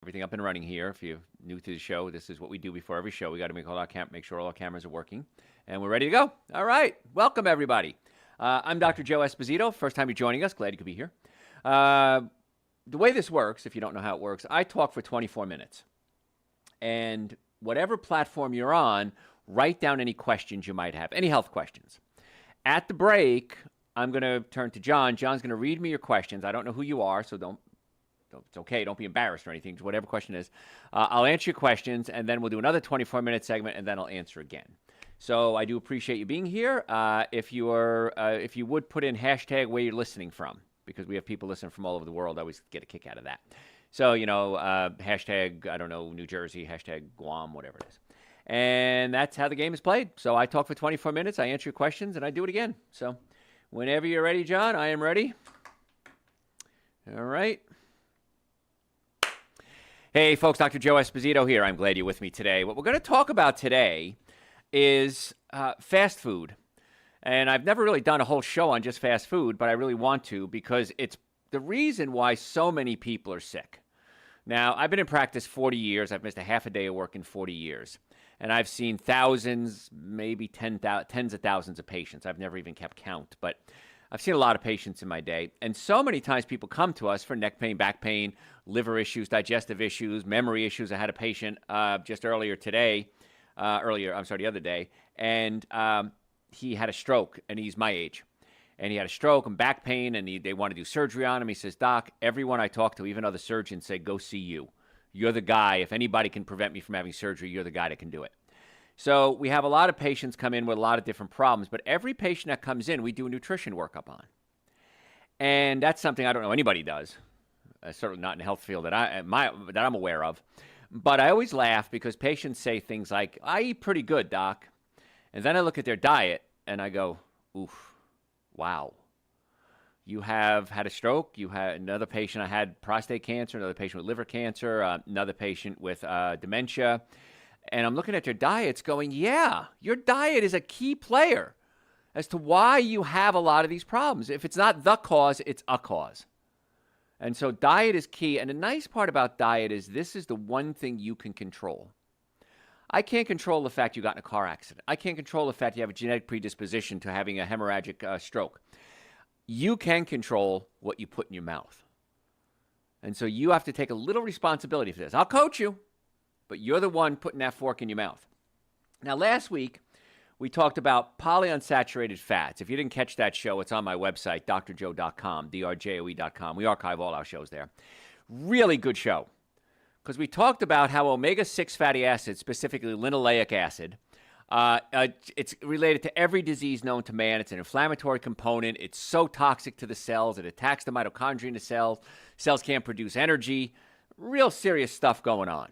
Everything up and running here. If you're new to the show, this is what we do before every show. We got to make sure all our cameras are working, and we're ready to go. All right, welcome everybody. I'm Dr. Joe Esposito. First time you're joining us, glad you could be here. The way this works, if you don't know how it works, I talk for 24 minutes, and whatever platform you're on, write down any questions you might have, any health questions. At the break, I'm going to turn to John. John's going to read me your questions. I don't know who you are, so it's okay. Don't be embarrassed or anything. Whatever question is, I'll answer your questions, and then we'll do another 24-minute segment, and then I'll answer again. So I do appreciate you being here. If you would put in hashtag where you're listening from, because we have people listening from all over the world. I always get a kick out of that. So hashtag I don't know New Jersey, hashtag Guam, whatever it is. And that's how the game is played. So I talk for 24 minutes. I answer your questions, and I do it again. So whenever you're ready, John, I am ready. All right. Hey, folks, Dr. Joe Esposito here. I'm glad you're with me today. What we're going to talk about today is fast food. And I've never really done a whole show on just fast food, but I really want to because it's the reason why so many people are sick. Now, I've been in practice 40 years. I've missed a half a day of work in 40 years. And I've seen thousands, maybe tens of thousands of patients. I've never even kept count, but I've seen a lot of patients in my day, and so many times people come to us for neck pain, back pain, liver issues, digestive issues, memory issues. I had a patient just the other day, and he had a stroke, and he's my age. And he had a stroke and back pain, and they want to do surgery on him. He says, Doc, everyone I talk to, even other surgeons, say, go see you. You're the guy. If anybody can prevent me from having surgery, you're the guy that can do it. So we have a lot of patients come in with a lot of different problems, but every patient that comes in, we do a nutrition workup on. And that's something I don't know anybody does, certainly not in the health field that I'm aware of. But I always laugh because patients say things like, I eat pretty good, Doc. And then I look at their diet and I go, oof, wow. You have had a stroke. You had another patient, I had prostate cancer, another patient with liver cancer, another patient with dementia. And I'm looking at your diets going, yeah, your diet is a key player as to why you have a lot of these problems. If it's not the cause, it's a cause. And so diet is key. And the nice part about diet is this is the one thing you can control. I can't control the fact you got in a car accident. I can't control the fact you have a genetic predisposition to having a hemorrhagic stroke. You can control what you put in your mouth. And so you have to take a little responsibility for this. I'll coach you, but you're the one putting that fork in your mouth. Now, last week, we talked about polyunsaturated fats. If you didn't catch that show, it's on my website, drjoe.com, drjoe.com. We archive all our shows there. Really good show, because we talked about how omega-6 fatty acids, specifically linoleic acid, it's related to every disease known to man. It's an inflammatory component. It's so toxic to the cells. It attacks the mitochondria in the cells. Cells can't produce energy. Real serious stuff going on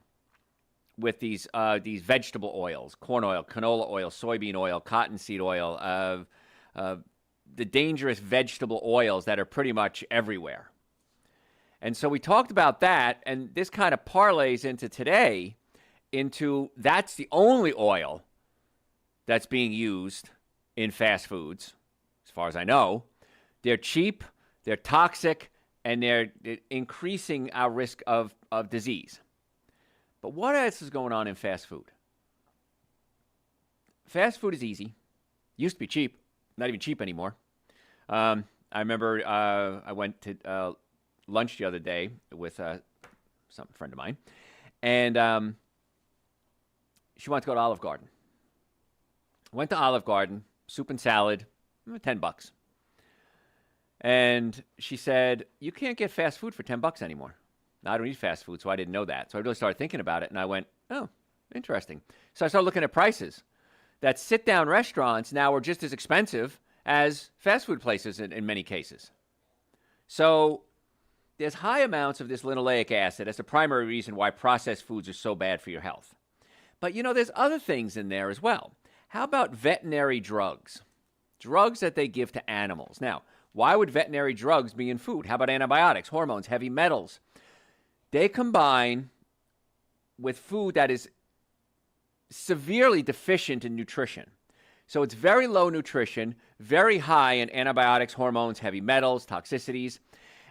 with these vegetable oils, corn oil, canola oil, soybean oil, cottonseed oil, the dangerous vegetable oils that are pretty much everywhere. And so we talked about that, and this kind of parlays into today into that's the only oil that's being used in fast foods, as far as I know. They're cheap, they're toxic, and they're increasing our risk of disease. But what else is going on in fast food? Fast food is easy. Used to be cheap. Not even cheap anymore. I remember I went to lunch the other day with some friend of mine. And she wanted to go to Olive Garden. Went to Olive Garden, soup and salad, $10. And she said, you can't get fast food for $10 anymore. Now, I don't eat fast food, so I didn't know that. So I really started thinking about it, and I went, oh, interesting. So I started looking at prices. That sit-down restaurants now are just as expensive as fast food places in many cases. So there's high amounts of this linoleic acid. That's the primary reason why processed foods are so bad for your health. But, there's other things in there as well. How about veterinary drugs? Drugs that they give to animals. Now, why would veterinary drugs be in food? How about antibiotics, hormones, heavy metals? They combine with food that is severely deficient in nutrition. So it's very low nutrition, very high in antibiotics, hormones, heavy metals, toxicities.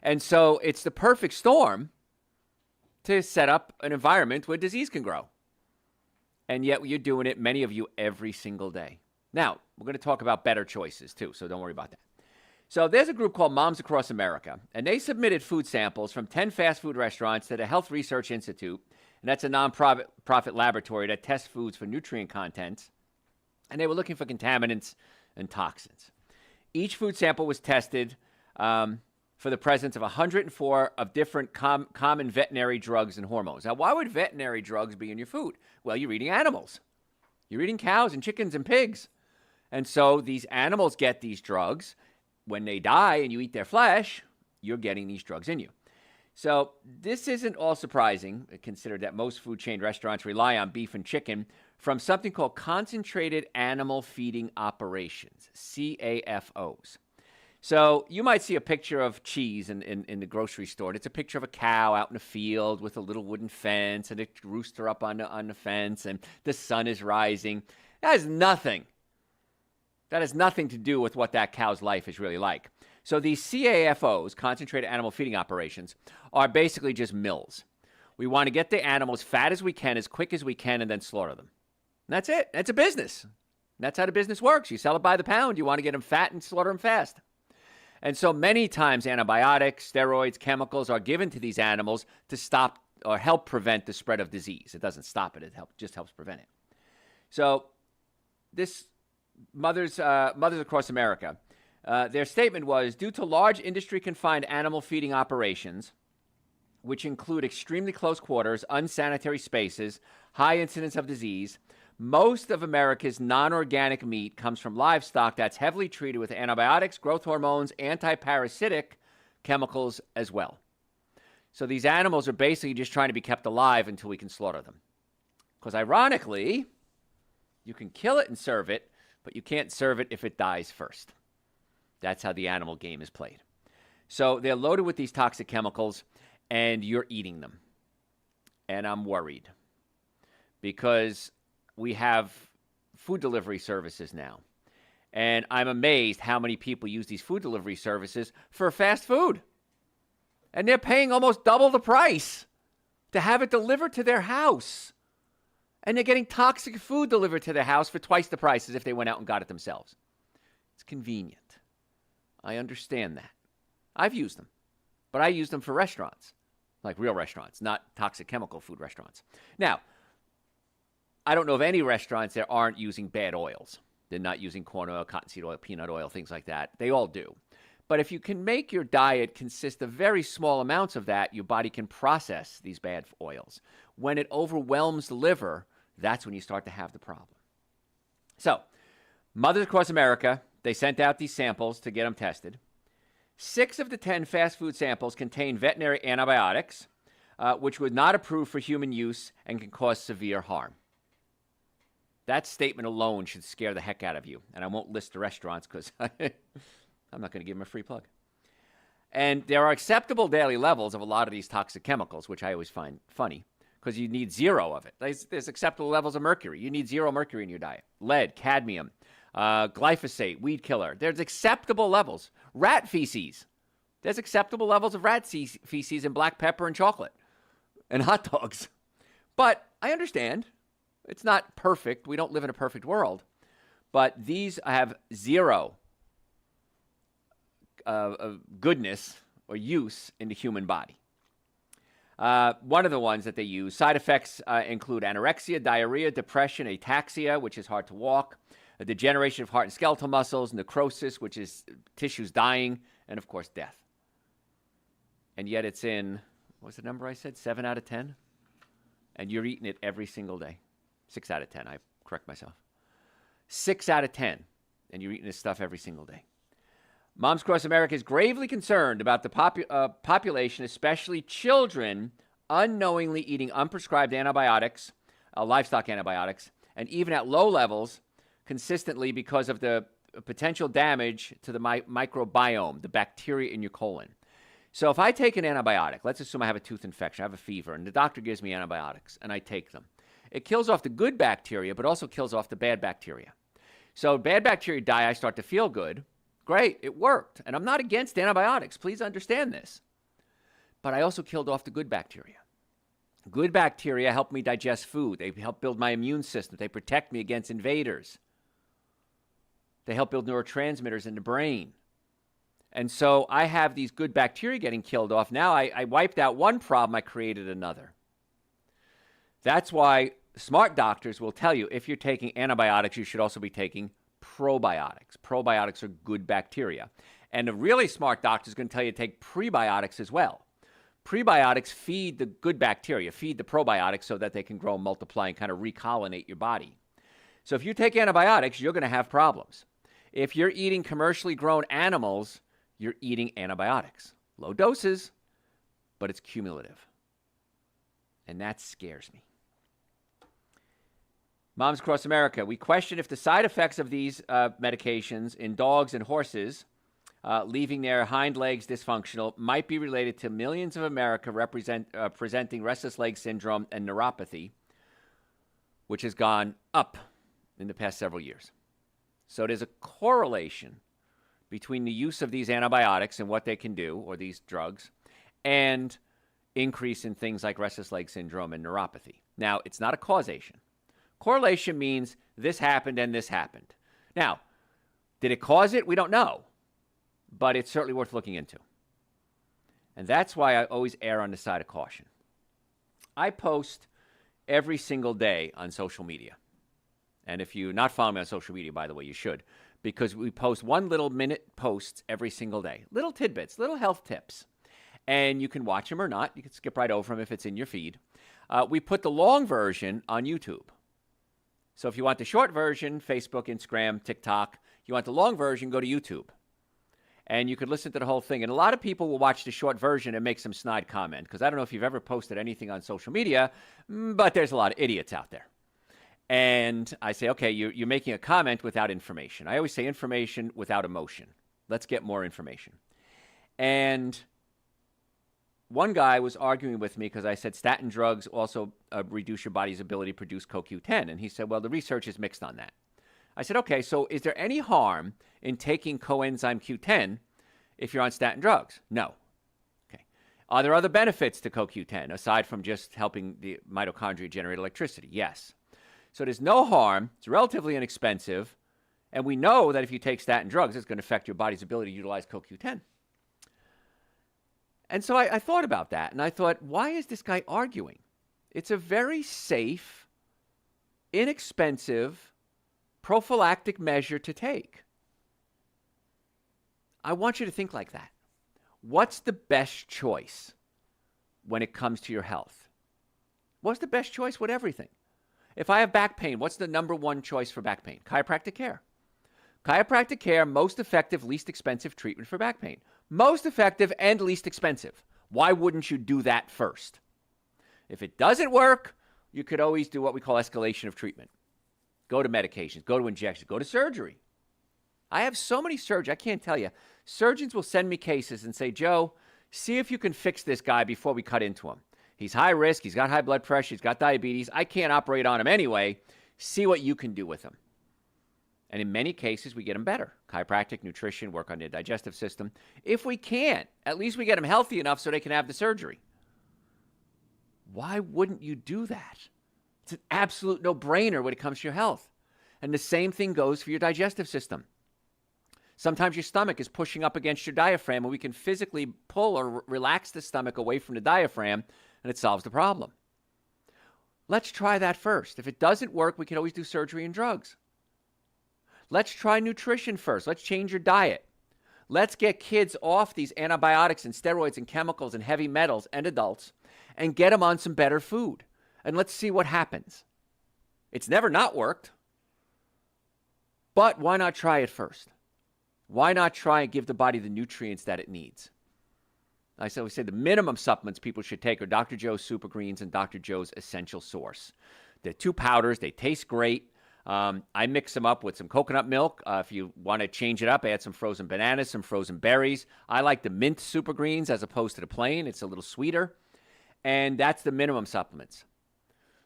And so it's the perfect storm to set up an environment where disease can grow. And yet you're doing it, many of you, every single day. Now, we're going to talk about better choices too, so don't worry about that. So there's a group called Moms Across America, and they submitted food samples from 10 fast food restaurants to the Health Research Institute, and that's a non-profit laboratory that tests foods for nutrient content, and they were looking for contaminants and toxins. Each food sample was tested for the presence of 104 of different common veterinary drugs and hormones. Now, why would veterinary drugs be in your food? Well, you're eating animals. You're eating cows and chickens and pigs. And so these animals get these drugs. When they die and you eat their flesh, you're getting these drugs in you. So this isn't all surprising, considered that most food chain restaurants rely on beef and chicken from something called Concentrated Animal Feeding Operations, CAFOs. So you might see a picture of cheese in the grocery store. It's a picture of a cow out in a field with a little wooden fence and a rooster up on the fence, and the sun is rising. That has nothing to do with what that cow's life is really like. So these CAFOs, Concentrated Animal Feeding Operations, are basically just mills. We want to get the animals fat as we can, as quick as we can, and then slaughter them. And that's it. That's a business. That's how the business works. You sell it by the pound. You want to get them fat and slaughter them fast. And so many times antibiotics, steroids, chemicals are given to these animals to stop or help prevent the spread of disease. It doesn't stop it. It just helps prevent it. So this Mothers Across America, their statement was, due to large industry-confined animal feeding operations, which include extremely close quarters, unsanitary spaces, high incidence of disease, most of America's non-organic meat comes from livestock that's heavily treated with antibiotics, growth hormones, anti-parasitic chemicals as well. So these animals are basically just trying to be kept alive until we can slaughter them. Because ironically, you can kill it and serve it, but you can't serve it if it dies first. That's how the animal game is played. So they're loaded with these toxic chemicals, and you're eating them. And I'm worried because we have food delivery services now. And I'm amazed how many people use these food delivery services for fast food. And they're paying almost double the price to have it delivered to their house. And they're getting toxic food delivered to their house for twice the price as if they went out and got it themselves. It's convenient. I understand that. I've used them. But I use them for restaurants, like real restaurants, not toxic chemical food restaurants. Now, I don't know of any restaurants that aren't using bad oils. They're not using corn oil, cottonseed oil, peanut oil, things like that. They all do. But if you can make your diet consist of very small amounts of that, your body can process these bad oils. When it overwhelms the liver, that's when you start to have the problem. So, Mothers Across America, they sent out these samples to get them tested. 6 of the 10 fast food samples contain veterinary antibiotics, which were not approved for human use and can cause severe harm. That statement alone should scare the heck out of you. And I won't list the restaurants because I'm not going to give them a free plug. And there are acceptable daily levels of a lot of these toxic chemicals, which I always find funny because you need 0 of it. There's acceptable levels of mercury. You need 0 mercury in your diet. Lead, cadmium, glyphosate, weed killer. There's acceptable levels. Rat feces. There's acceptable levels of rat feces in black pepper and chocolate and hot dogs. But I understand. It's not perfect. We don't live in a perfect world. But these have 0 goodness or use in the human body. One of the ones that they use, side effects include anorexia, diarrhea, depression, ataxia, which is hard to walk, a degeneration of heart and skeletal muscles, necrosis, which is tissues dying, and of course, death. And yet it's in, what's the number I said, 7 out of 10? And you're eating it every single day. 6 out of 10, I correct myself. 6 out of 10, and you're eating this stuff every single day. Moms Across America is gravely concerned about the population, especially children, unknowingly eating unprescribed antibiotics, livestock antibiotics, and even at low levels, consistently because of the potential damage to the microbiome, the bacteria in your colon. So if I take an antibiotic, let's assume I have a tooth infection, I have a fever, and the doctor gives me antibiotics, and I take them. It kills off the good bacteria, but also kills off the bad bacteria. So bad bacteria die, I start to feel good. Great, it worked. And I'm not against antibiotics. Please understand this. But I also killed off the good bacteria. Good bacteria help me digest food. They help build my immune system. They protect me against invaders. They help build neurotransmitters in the brain. And so I have these good bacteria getting killed off. Now I wiped out one problem, I created another. That's why smart doctors will tell you if you're taking antibiotics, you should also be taking probiotics. Probiotics are good bacteria. And a really smart doctor is going to tell you to take prebiotics as well. Prebiotics feed the good bacteria, feed the probiotics so that they can grow and multiply and kind of recolonate your body. So if you take antibiotics, you're going to have problems. If you're eating commercially grown animals, you're eating antibiotics. Low doses, but it's cumulative. And that scares me. Moms Across America, we question if the side effects of these medications in dogs and horses, leaving their hind legs dysfunctional, might be related to millions of America presenting restless leg syndrome and neuropathy, which has gone up in the past several years. So there's a correlation between the use of these antibiotics and what they can do, or these drugs, and increase in things like restless leg syndrome and neuropathy. Now, it's not a causation. Correlation means this happened and this happened. Now, did it cause it? We don't know, but it's certainly worth looking into. And that's why I always err on the side of caution. I post every single day on social media. And if you're not following me on social media, by the way, you should, because we post 1 little minute posts every single day. Little tidbits, little health tips. And you can watch them or not. You can skip right over them if it's in your feed. We put the long version on YouTube. So if you want the short version, Facebook, Instagram, TikTok. You want the long version, go to YouTube. And you could listen to the whole thing. And a lot of people will watch the short version and make some snide comment, because I don't know if you've ever posted anything on social media, but there's a lot of idiots out there. And I say, okay, you're making a comment without information. I always say information without emotion. Let's get more information. And one guy was arguing with me because I said statin drugs also reduce your body's ability to produce CoQ10. And he said, well, the research is mixed on that. I said, okay, so is there any harm in taking coenzyme Q10 if you're on statin drugs? No. Okay. Are there other benefits to CoQ10 aside from just helping the mitochondria generate electricity? Yes. So there's no harm. It's relatively inexpensive. And we know that if you take statin drugs, it's going to affect your body's ability to utilize CoQ10. And so I thought about that, and I thought, why is this guy arguing? It's a very safe, inexpensive, prophylactic measure to take. I want you to think like that. What's the best choice when it comes to your health? What's the best choice with everything? If I have back pain, what's the number one choice for back pain? Chiropractic care. Chiropractic care, most effective, least expensive treatment for back pain. Most effective and least expensive. Why wouldn't you do that first? If it doesn't work, you could always do what we call escalation of treatment. Go to medications, go to injections, go to surgery. I have so many surgeons, I can't tell you. Surgeons will send me cases and say, Joe, see if you can fix this guy before we cut into him. He's high risk, he's got high blood pressure, he's got diabetes. I can't operate on him anyway. See what you can do with him. And in many cases, we get them better. Chiropractic, nutrition, work on their digestive system. If we can't, at least we get them healthy enough so they can have the surgery. Why wouldn't you do that? It's an absolute no-brainer when it comes to your health. And the same thing goes for your digestive system. Sometimes your stomach is pushing up against your diaphragm, and we can physically pull or relax the stomach away from the diaphragm, and it solves the problem. Let's try that first. If it doesn't work, we can always do surgery and drugs. Let's try nutrition first. Let's change your diet. Let's get kids off these antibiotics and steroids and chemicals and heavy metals, and adults, and get them on some better food. And let's see what happens. It's never not worked. But why not try it first? Why not try and give the body the nutrients that it needs? I always say the minimum supplements people should take are Dr. Joe's Super Greens and Dr. Joe's Essential Source. They're 2 powders. They taste great. I mix them up with some coconut milk. If you want to change it up, add some frozen bananas, some frozen berries. I like the mint Super Greens as opposed to the plain. It's a little sweeter. And that's the minimum supplements.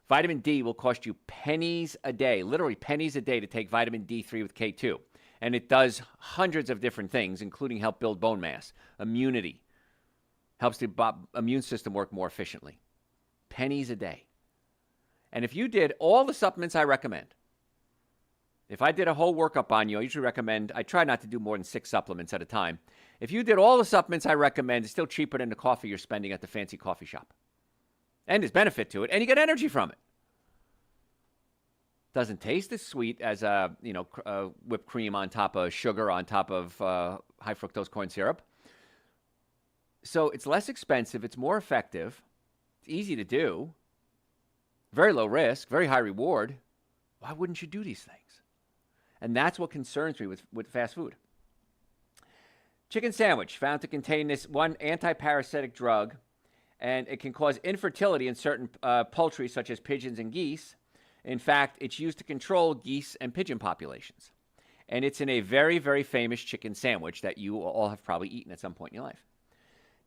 Vitamin D will cost you pennies a day, literally pennies a day to take vitamin D3 with K2. And it does hundreds of different things, including help build bone mass, immunity, helps the immune system work more efficiently. pennies a day. And if you did all the supplements I recommend, if I did a whole workup on you, I usually recommend, I try not to do more than 6 supplements at a time. If you did all the supplements I recommend, it's still cheaper than the coffee you're spending at the fancy coffee shop. And there's benefit to it, and you get energy from it. Doesn't taste as sweet as whipped cream on top of sugar on top of high fructose corn syrup. So it's less expensive. It's more effective. It's easy to do. Very low risk, very high reward. Why wouldn't you do these things? And that's what concerns me with fast food. Chicken sandwich found to contain this one anti-parasitic drug, and it can cause infertility in certain poultry such as pigeons and geese. In fact, it's used to control geese and pigeon populations. And it's in a very, very famous chicken sandwich that you all have probably eaten at some point in your life.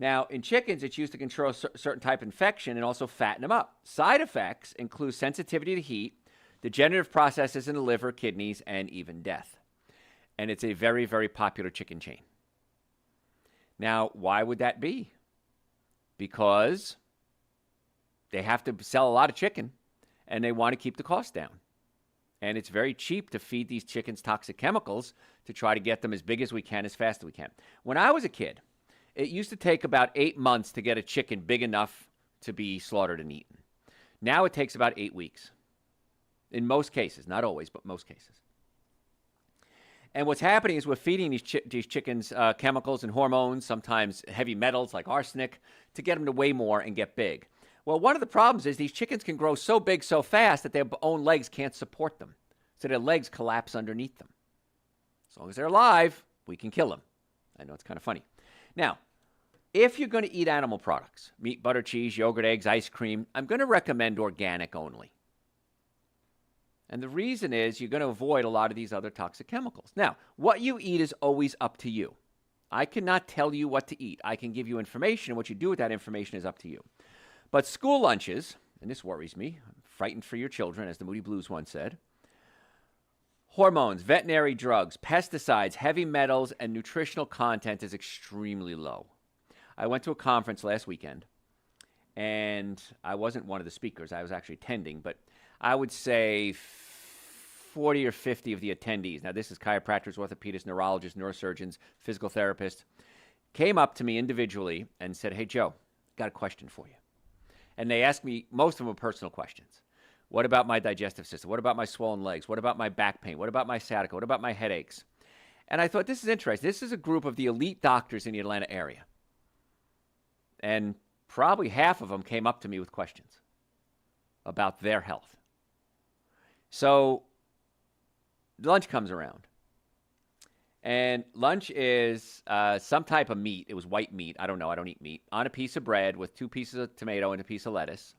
Now, in chickens, it's used to control certain type of infection and also fatten them up. Side effects include sensitivity to heat, degenerative processes in the liver, kidneys, and even death. And it's a very, very popular chicken chain. Now, why would that be? Because they have to sell a lot of chicken, and they want to keep the cost down. And it's very cheap to feed these chickens toxic chemicals to try to get them as big as we can, as fast as we can. When I was a kid, it used to take about 8 months to get a chicken big enough to be slaughtered and eaten. Now it takes about 8 weeks. In most cases, not always, but most cases. And what's happening is we're feeding these chickens chemicals and hormones, sometimes heavy metals like arsenic, to get them to weigh more and get big. Well, one of the problems is these chickens can grow so big so fast that their own legs can't support them. So their legs collapse underneath them. As long as they're alive, we can kill them. I know it's kind of funny. Now, if you're going to eat animal products, meat, butter, cheese, yogurt, eggs, ice cream, I'm going to recommend organic only. And the reason is you're going to avoid a lot of these other toxic chemicals. Now, what you eat is always up to you. I cannot tell you what to eat. I can give you information, and what you do with that information is up to you. But school lunches, and this worries me, I'm frightened for your children, as the Moody Blues once said, hormones, veterinary drugs, pesticides, heavy metals, and nutritional content is extremely low. I went to a conference last weekend, and I wasn't one of the speakers. I was actually attending, but I would say 40 or 50 of the attendees, now this is chiropractors, orthopedists, neurologists, neurosurgeons, physical therapists, came up to me individually and said, "Hey, Joe, got a question for you." And they asked me, most of them were personal questions. What about my digestive system? What about my swollen legs? What about my back pain? What about my sciatica? What about my headaches? And I thought, this is interesting. This is a group of the elite doctors in the Atlanta area. And probably half of them came up to me with questions about their health. So lunch comes around. And lunch is some type of meat. It was white meat. I don't know. I don't eat meat. On a piece of bread with 2 pieces of tomato and a piece of lettuce,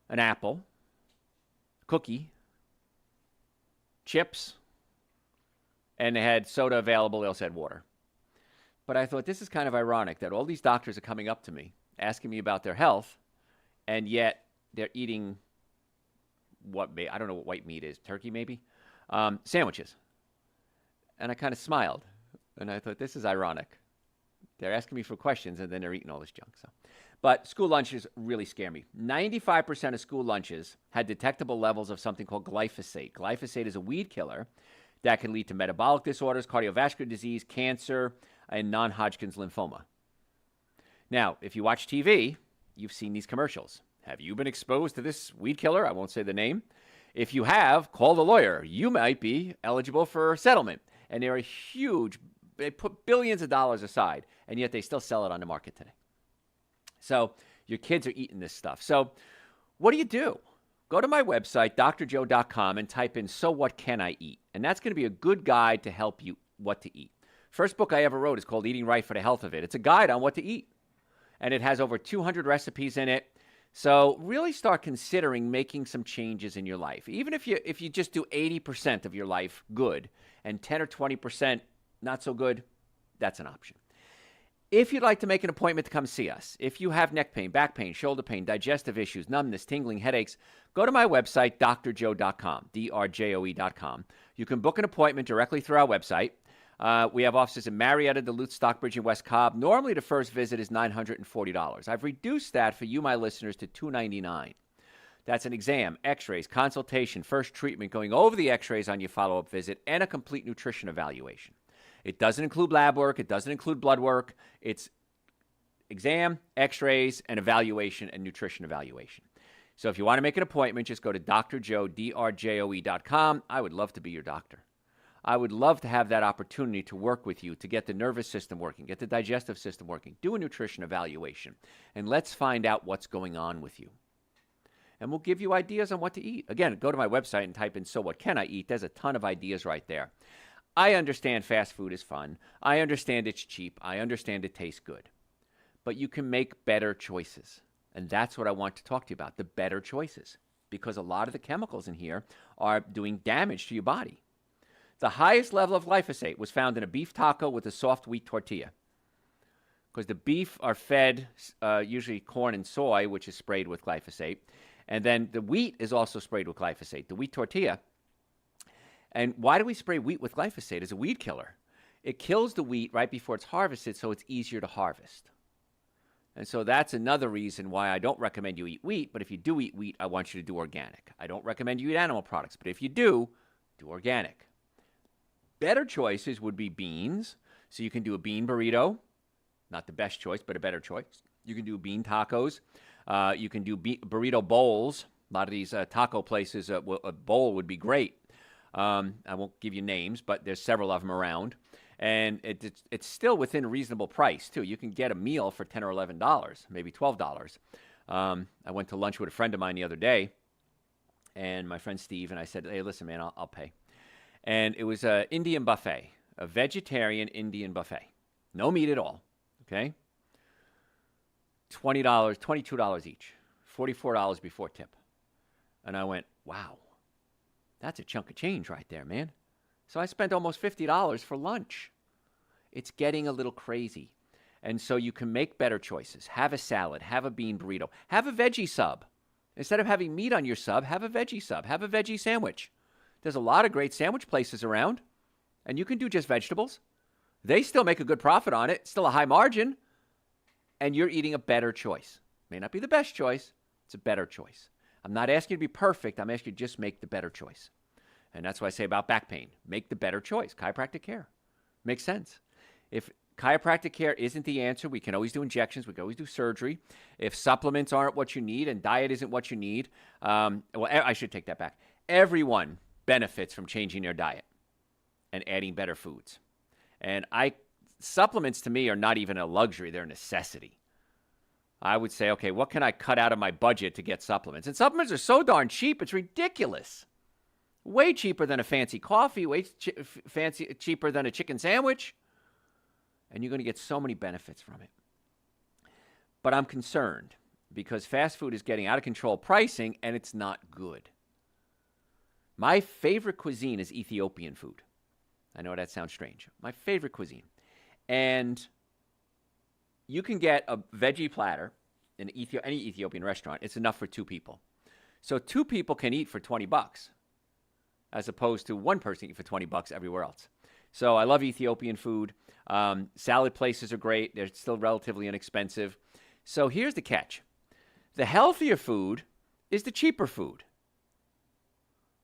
an apple, cookie, chips, and they had soda available. They also had water. But I thought, this is kind of ironic that all these doctors are coming up to me, asking me about their health, and yet they're eating I don't know what white meat is, turkey maybe, sandwiches. And I kind of smiled, and I thought, this is ironic. They're asking me for questions, and then they're eating all this junk. But school lunches really scare me. 95% of school lunches had detectable levels of something called glyphosate. Glyphosate is a weed killer that can lead to metabolic disorders, cardiovascular disease, cancer, and non-Hodgkin's lymphoma. Now, if you watch TV, you've seen these commercials. Have you been exposed to this weed killer? I won't say the name. If you have, call the lawyer. You might be eligible for settlement. And they're huge. They put billions of dollars aside, and yet they still sell it on the market today. So your kids are eating this stuff. So what do? Go to my website, drjoe.com, and type in, "So what can I eat?" And that's going to be a good guide to help you what to eat. First book I ever wrote is called Eating Right for the Health of It. It's a guide on what to eat. And it has over 200 recipes in it. So really start considering making some changes in your life. Even if you just do 80% of your life good and 10 or 20% not so good, that's an option. If you'd like to make an appointment to come see us, if you have neck pain, back pain, shoulder pain, digestive issues, numbness, tingling, headaches, go to my website, drjoe.com, drjoe.com. You can book an appointment directly through our website. We have offices in Marietta, Duluth, Stockbridge, and West Cobb. Normally, the first visit is $940. I've reduced that for you, my listeners, to $299. That's an exam, x-rays, consultation, first treatment, going over the x-rays on your follow-up visit, and a complete nutrition evaluation. It doesn't include lab work. It doesn't include blood work. It's exam, x-rays, and evaluation and nutrition evaluation. So if you want to make an appointment, just go to drjoe.com. I would love to be your doctor. I would love to have that opportunity to work with you to get the nervous system working, get the digestive system working, do a nutrition evaluation, and let's find out what's going on with you. And we'll give you ideas on what to eat. Again, go to my website and type in, so what can I eat? There's a ton of ideas right there. I understand fast food is fun. I understand it's cheap. I understand it tastes good. But you can make better choices. And that's what I want to talk to you about, the better choices. Because a lot of the chemicals in here are doing damage to your body. The highest level of glyphosate was found in a beef taco with a soft wheat tortilla. Because the beef are fed usually corn and soy, which is sprayed with glyphosate. And then the wheat is also sprayed with glyphosate, the wheat tortilla. And why do we spray wheat with glyphosate? As a weed killer. It kills the wheat right before it's harvested, so it's easier to harvest. And so that's another reason why I don't recommend you eat wheat. But if you do eat wheat, I want you to do organic. I don't recommend you eat animal products. But if you do organic. Better choices would be beans. So you can do a bean burrito. Not the best choice, but a better choice. You can do bean tacos. You can do burrito bowls. A lot of these taco places, a bowl would be great. I won't give you names, but there's several of them around. And it's still within a reasonable price, too. You can get a meal for $10 or $11, maybe $12. I went to lunch with a friend of mine the other day, and my friend Steve, and I said, hey, listen, man, I'll pay. And it was an Indian buffet, a vegetarian Indian buffet. No meat at all, okay? $20, $22 each, $44 before tip. And I went, wow, that's a chunk of change right there, man. So I spent almost $50 for lunch. It's getting a little crazy. And so you can make better choices. Have a salad, have a bean burrito, have a veggie sub. Instead of having meat on your sub, have a veggie sub, have a veggie sandwich. There's a lot of great sandwich places around, and you can do just vegetables. They still make a good profit on it, still a high margin, and you're eating a better choice. May not be the best choice, it's a better choice. I'm not asking you to be perfect, I'm asking you to just make the better choice. And that's what I say about back pain. Make the better choice. Chiropractic care. Makes sense. If chiropractic care isn't the answer, we can always do injections. We can always do surgery. If supplements aren't what you need and diet isn't what you need, I should take that back. Everyone benefits from changing their diet and adding better foods. And supplements to me are not even a luxury. They're a necessity. I would say, okay, what can I cut out of my budget to get supplements? And supplements are so darn cheap, it's ridiculous. Way cheaper than a fancy coffee, cheaper than a chicken sandwich. And you're going to get so many benefits from it. But I'm concerned because fast food is getting out of control pricing and it's not good. My favorite cuisine is Ethiopian food. I know that sounds strange. My favorite cuisine. And you can get a veggie platter in any Ethiopian restaurant. It's enough for 2 people. So 2 people can eat for $20. As opposed to one person eating for $20 everywhere else. So I love Ethiopian food. Salad places are great. They're still relatively inexpensive. So here's the catch. The healthier food is the cheaper food.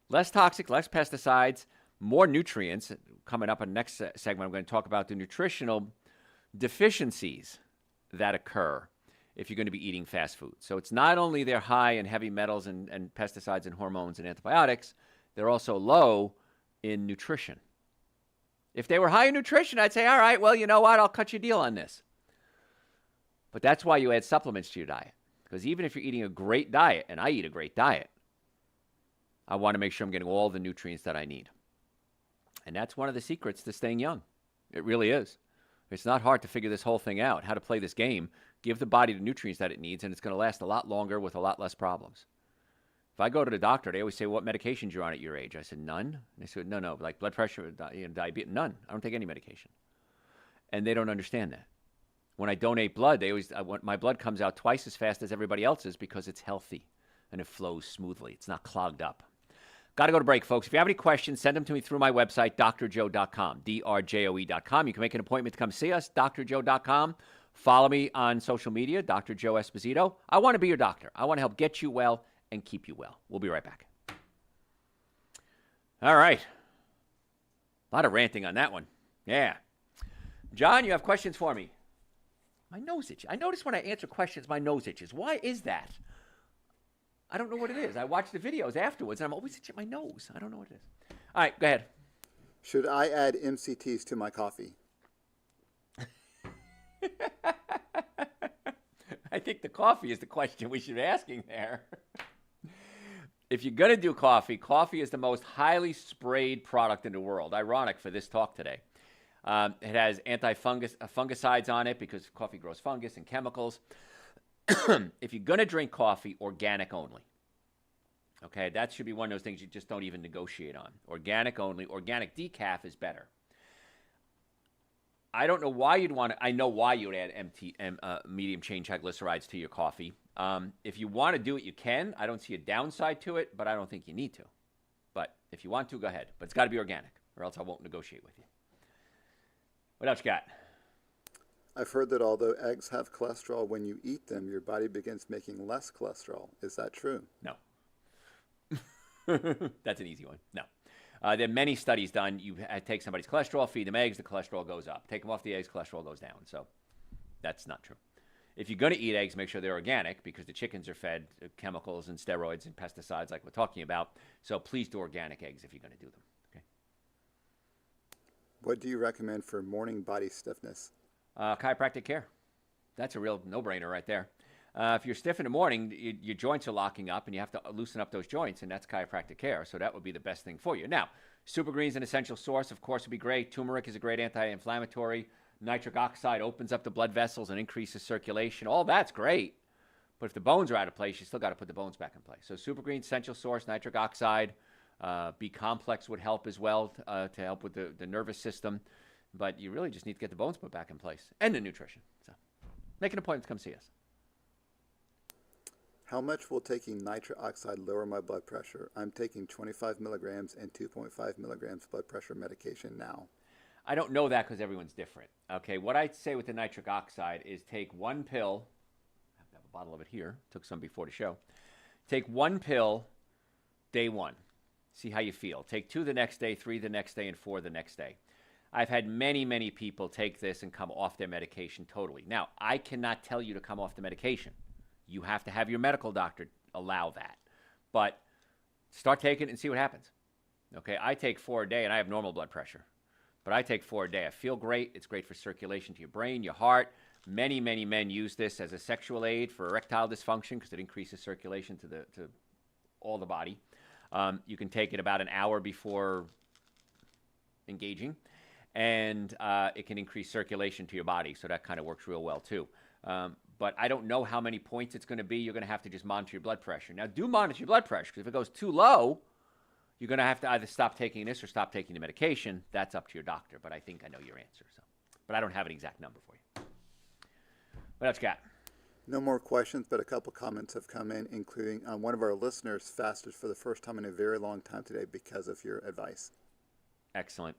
Less toxic, less pesticides, more nutrients. Coming up in the next segment, I'm going to talk about the nutritional deficiencies that occur if you're going to be eating fast food. So it's not only they're high in heavy metals and pesticides and hormones and antibiotics, they're also low in nutrition. If they were high in nutrition, I'd say, all right, well, you know what? I'll cut you a deal on this. But that's why you add supplements to your diet. Because even if you're eating a great diet, and I eat a great diet, I want to make sure I'm getting all the nutrients that I need. And that's one of the secrets to staying young. It really is. It's not hard to figure this whole thing out, how to play this game, give the body the nutrients that it needs, and it's going to last a lot longer with a lot less problems. If I go to the doctor, they always say, what medications you're on at your age? I said, none. And they said, no, like blood pressure, diabetes, none. I don't take any medication. And they don't understand that. When I donate blood, my blood comes out twice as fast as everybody else's because it's healthy and it flows smoothly. It's not clogged up. Got to go to break, folks. If you have any questions, send them to me through my website, drjoe.com, drjoe.com. You can make an appointment to come see us, drjoe.com. Follow me on social media, Dr. Joe Esposito. I want to be your doctor. I want to help get you well and keep you well. We'll be right back. All right. A lot of ranting on that one. Yeah. John, you have questions for me? My nose itches. I notice when I answer questions, my nose itches. Why is that? I don't know what it is. I watch the videos afterwards, and I'm always itching my nose. I don't know what it is. All right, go ahead. Should I add MCTs to my coffee? I think the coffee is the question we should be asking there. If you're going to do coffee, coffee is the most highly sprayed product in the world. Ironic for this talk today. It has fungicides on it because coffee grows fungus and chemicals. If you're going to drink coffee, organic only. Okay, that should be one of those things you just don't even negotiate on. Organic only. Organic decaf is better. I don't know why you'd want to. I know why you would add medium chain triglycerides to your coffee. If you want to do it, you can. I don't see a downside to it, but I don't think you need to. But if you want to, go ahead. But it's got to be organic, or else I won't negotiate with you. What else you got? I've heard that although eggs have cholesterol, when you eat them, your body begins making less cholesterol. Is that true? No. That's an easy one. No. There are many studies done. You take somebody's cholesterol, feed them eggs, the cholesterol goes up. Take them off the eggs, cholesterol goes down. So that's not true. If you're going to eat eggs, make sure they're organic because the chickens are fed chemicals and steroids and pesticides like we're talking about. So please do organic eggs if you're going to do them. Okay. What do you recommend for morning body stiffness? Chiropractic care. That's a real no-brainer right there. If you're stiff in the morning, your joints are locking up and you have to loosen up those joints, and that's chiropractic care. So that would be the best thing for you. Now, Super Green's an essential source, of course, would be great. Turmeric is a great anti-inflammatory. Nitric oxide opens up the blood vessels and increases circulation. All that's great. But if the bones are out of place, you still got to put the bones back in place. So Super Green, essential source, nitric oxide. B-complex would help as well to help with the nervous system. But you really just need to get the bones put back in place and the nutrition. So make an appointment to come see us. How much will taking nitric oxide lower my blood pressure? I'm taking 25 milligrams and 2.5 milligrams blood pressure medication now. I don't know that because everyone's different. Okay, what I'd say with the nitric oxide is take one pill. I have to have a bottle of it here. Took some before the show. Take one pill day one. See how you feel. Take 2 the next day, 3 the next day, and 4 the next day. I've had many, many people take this and come off their medication totally. Now, I cannot tell you to come off the medication. You have to have your medical doctor allow that. But start taking it and see what happens. Okay, I take 4 a day and I have normal blood pressure. But I take 4 a day. I feel great. It's great for circulation to your brain, your heart. Many, many men use this as a sexual aid for erectile dysfunction because it increases circulation to all the body. You can take it about an hour before engaging. And it can increase circulation to your body. So that kind of works real well too. But I don't know how many points it's going to be. You're going to have to just monitor your blood pressure. Now, do monitor your blood pressure, because if it goes too low, you're going to have to either stop taking this or stop taking the medication. That's up to your doctor, but I think I know your answer. So, but I don't have an exact number for you. What else you got? No more questions, but a couple comments have come in, including one of our listeners fasted for the first time in a very long time today because of your advice. Excellent.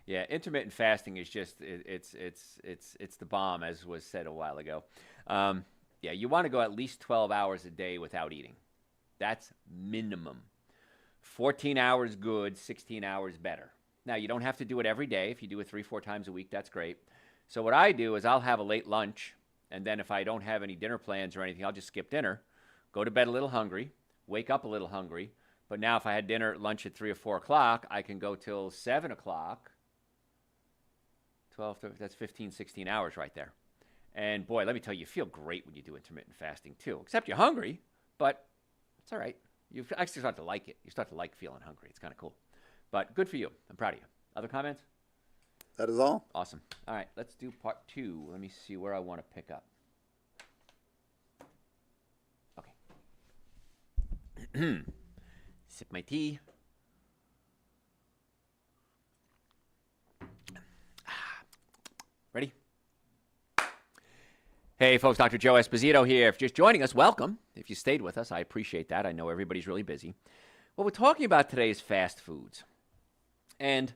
Yeah, intermittent fasting is just it's the bomb, as was said a while ago. Yeah, you want to go at least 12 hours a day without eating. That's minimum. 14 hours good, 16 hours better. Now, you don't have to do it every day. If you do it 3-4 times a week, that's great. So what I do is I'll have a late lunch, and then if I don't have any dinner plans or anything, I'll just skip dinner, go to bed a little hungry, wake up a little hungry. But now if I had lunch at 3 or 4 o'clock, I can go till 7 o'clock. 12, 13, that's 15, 16 hours right there. And boy, let me tell you, you feel great when you do intermittent fasting too, except you're hungry, but it's all right. You actually start to like it. You start to like feeling hungry. It's kind of cool. But good for you. I'm proud of you. Other comments? That is all. Awesome. All right, let's do part 2. Let me see where I want to pick up. Okay. Sip my tea. Ready? Hey, folks, Dr. Joe Esposito here. If you're just joining us, welcome. If you stayed with us, I appreciate that. I know everybody's really busy. What we're talking about today is fast foods. And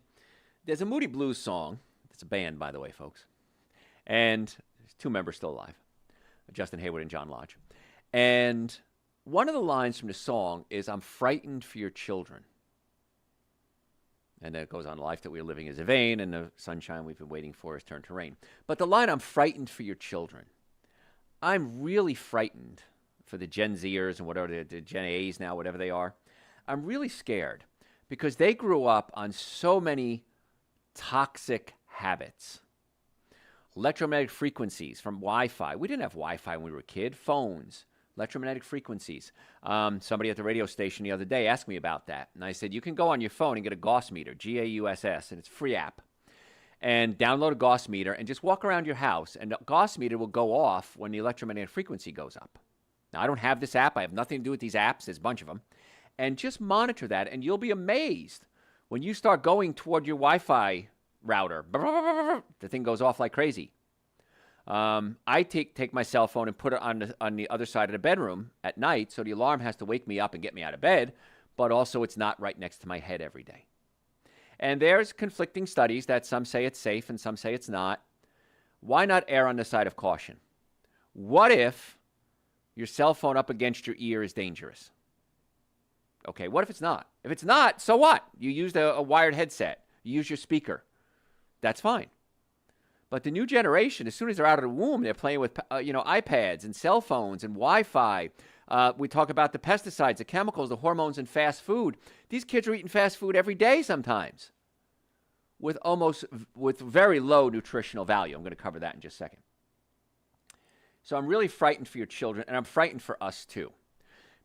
there's a Moody Blues song. It's a band, by the way, folks. And there's two members still alive, Justin Hayward and John Lodge. And one of the lines from the song is, "I'm frightened for your children." And then it goes on, "Life that we are living is a vain, and the sunshine we've been waiting for has turned to rain." But the line, "I'm frightened for your children," I'm really frightened for the Gen Zers and whatever, the Gen A's now, whatever they are. I'm really scared because they grew up on so many toxic habits. Electromagnetic frequencies from Wi-Fi. We didn't have Wi-Fi when we were a kid. Phones, electromagnetic frequencies. Somebody at the radio station the other day asked me about that. And I said, you can go on your phone and get a Gauss meter, Gauss, and it's a free app. And download a Gauss meter and just walk around your house. And the Gauss meter will go off when the electromagnetic frequency goes up. Now, I don't have this app. I have nothing to do with these apps. There's a bunch of them. And just monitor that, and you'll be amazed. When you start going toward your Wi-Fi router, the thing goes off like crazy. I take my cell phone and put it on the other side of the bedroom at night, so the alarm has to wake me up and get me out of bed, but also it's not right next to my head every day. And there's conflicting studies that some say it's safe and some say it's not. Why not err on the side of caution? What if your cell phone up against your ear is dangerous? Okay, what if it's not? If it's not, so what? You used a wired headset. You use your speaker. That's fine. But the new generation, as soon as they're out of the womb, they're playing with iPads and cell phones and Wi-Fi. We talk about the pesticides, the chemicals, the hormones in fast food. These kids are eating fast food every day sometimes with very low nutritional value. I'm going to cover that in just a second. So I'm really frightened for your children, and I'm frightened for us too.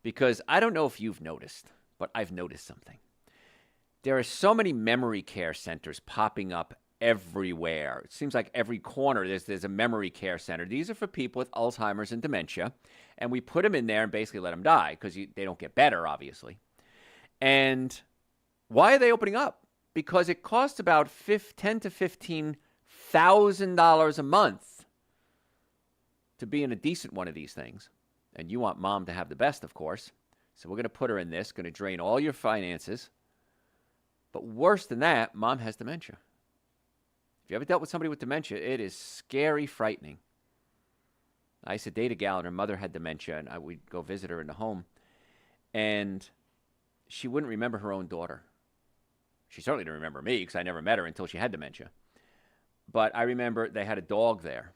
Because I don't know if you've noticed, but I've noticed something. There are so many memory care centers popping up everywhere. It seems like every corner there's a memory care center. These are for people with Alzheimer's and dementia, and we put them in there and basically let them die because they don't get better, obviously. And why are they opening up? Because it costs about $10,000 to $15,000 a month to be in a decent one of these things. And you want mom to have the best, of course. So we're going to put her in this, going to drain all your finances. But worse than that, mom has dementia. If you ever dealt with somebody with dementia, it is scary, frightening. I used to date a gal, and her mother had dementia, and we'd go visit her in the home. And she wouldn't remember her own daughter. She certainly didn't remember me because I never met her until she had dementia. But I remember they had a dog there.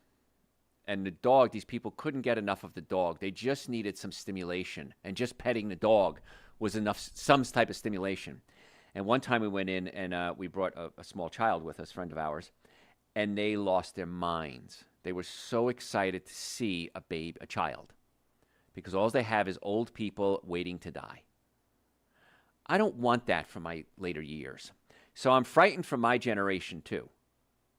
And the dog, these people couldn't get enough of the dog. They just needed some stimulation. And just petting the dog was enough, some type of stimulation. And one time we went in and we brought a small child with us, a friend of ours, and they lost their minds. They were so excited to see a child, because all they have is old people waiting to die. I don't want that for my later years. So I'm frightened for my generation too,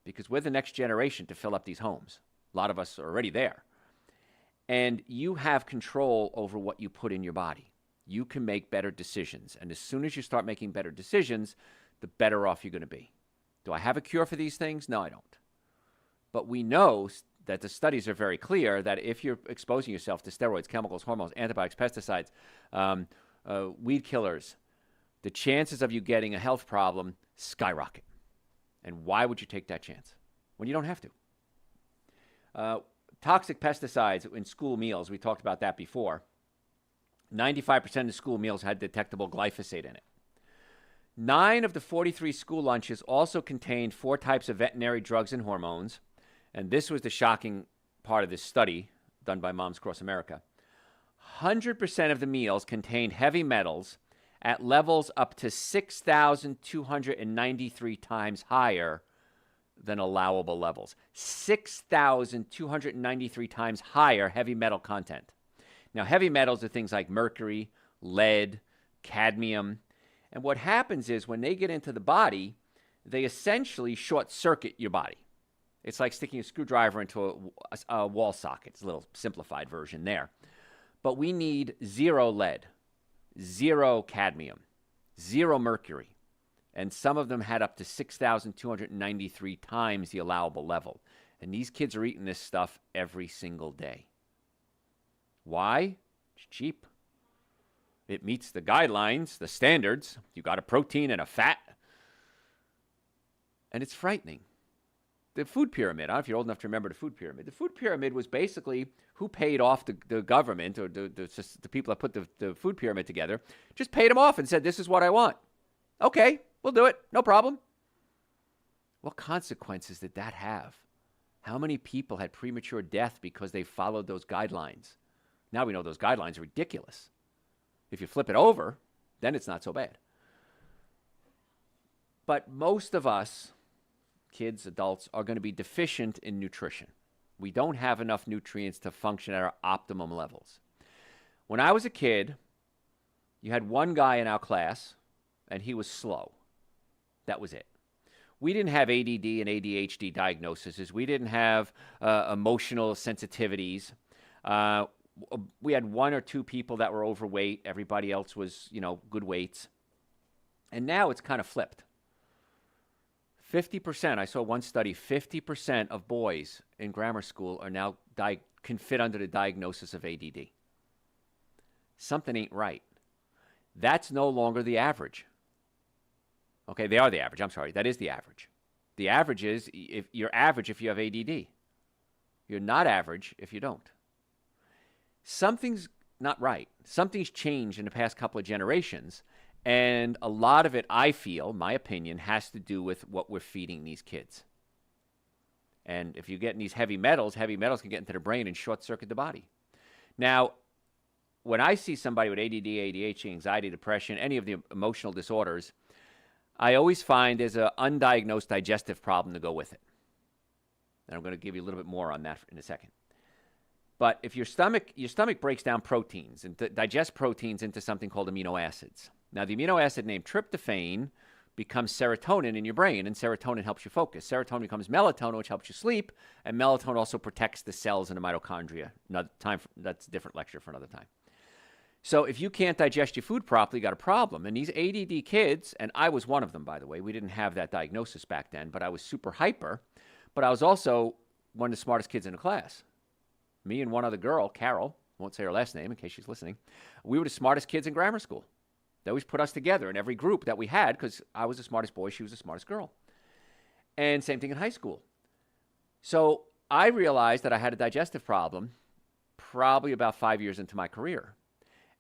because we're the next generation to fill up these homes. A lot of us are already there. And you have control over what you put in your body. You can make better decisions. And as soon as you start making better decisions, the better off you're going to be. Do I have a cure for these things? No, I don't. But we know that the studies are very clear that if you're exposing yourself to steroids, chemicals, hormones, antibiotics, pesticides, weed killers, the chances of you getting a health problem skyrocket. And why would you take that chance when you don't have to? Toxic pesticides in school meals, we talked about that before. 95% of school meals had detectable glyphosate in it. 9 of the 43 school lunches also contained 4 types of veterinary drugs and hormones. And this was the shocking part of this study done by Moms Across America. 100% of the meals contained heavy metals at levels up to 6,293 times higher than allowable levels. 6,293 times higher heavy metal content. Now, heavy metals are things like mercury, lead, cadmium. And what happens is when they get into the body, they essentially short circuit your body. It's like sticking a screwdriver into a wall socket. It's a little simplified version there. But we need 0 lead, 0 cadmium, 0 mercury. And some of them had up to 6,293 times the allowable level. And these kids are eating this stuff every single day. Why? It's cheap. It meets the guidelines, the standards. You got a protein and a fat. And it's frightening. The food pyramid, I don't know if you're old enough to remember the food pyramid. The food pyramid was basically who paid off the government or the people that put the food pyramid together, just paid them off and said, this is what I want. Okay, we'll do it. No problem. What consequences did that have? How many people had premature death because they followed those guidelines? Now we know those guidelines are ridiculous. If you flip it over, then it's not so bad. But most of us, kids, adults, are going to be deficient in nutrition. We don't have enough nutrients to function at our optimum levels. When I was a kid, you had one guy in our class, and he was slow. That was it. We didn't have ADD and ADHD diagnoses. We didn't have emotional sensitivities. We had one or two people that were overweight. Everybody else was, good weights. And now it's kind of flipped. 50%, I saw one study, 50% of boys in grammar school are now can fit under the diagnosis of ADD. Something ain't right. That's no longer the average. Okay, they are the average. I'm sorry. That is the average. The average is if you're average if you have ADD. You're not average if you don't. Something's not right. Something's changed in the past couple of generations. And a lot of it, I feel, my opinion, has to do with what we're feeding these kids. And if you're getting these heavy metals can get into the brain and short-circuit the body. Now, when I see somebody with ADD, ADHD, anxiety, depression, any of the emotional disorders, I always find there's an undiagnosed digestive problem to go with it. And I'm going to give you a little bit more on that in a second. But if your stomach breaks down proteins and digests proteins into something called amino acids. Now, the amino acid named tryptophan becomes serotonin in your brain, and serotonin helps you focus. Serotonin becomes melatonin, which helps you sleep, and melatonin also protects the cells in the mitochondria. That's a different lecture for another time. So if you can't digest your food properly, you got a problem. And these ADD kids, and I was one of them, by the way. We didn't have that diagnosis back then, but I was super hyper. But I was also one of the smartest kids in the class. Me and one other girl, Carol, won't say her last name in case she's listening, we were the smartest kids in grammar school. They always put us together in every group that we had because I was the smartest boy, she was the smartest girl. And same thing in high school. So I realized that I had a digestive problem probably about 5 years into my career.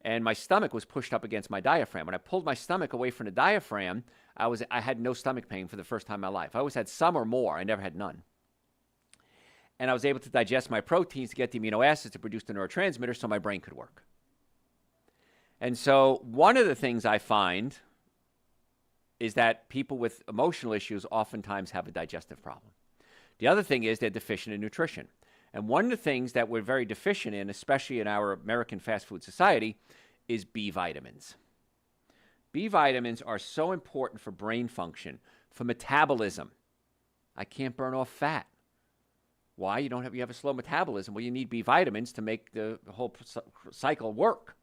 And my stomach was pushed up against my diaphragm. When I pulled my stomach away from the diaphragm, I had no stomach pain for the first time in my life. I always had some or more. I never had none. And I was able to digest my proteins to get the amino acids to produce the neurotransmitters so my brain could work. And so one of the things I find is that people with emotional issues oftentimes have a digestive problem. The other thing is they're deficient in nutrition. And one of the things that we're very deficient in, especially in our American fast food society, is B vitamins. B vitamins are so important for brain function, for metabolism. I can't burn off fat. Why? You have a slow metabolism. Well, you need B vitamins to make the whole cycle work.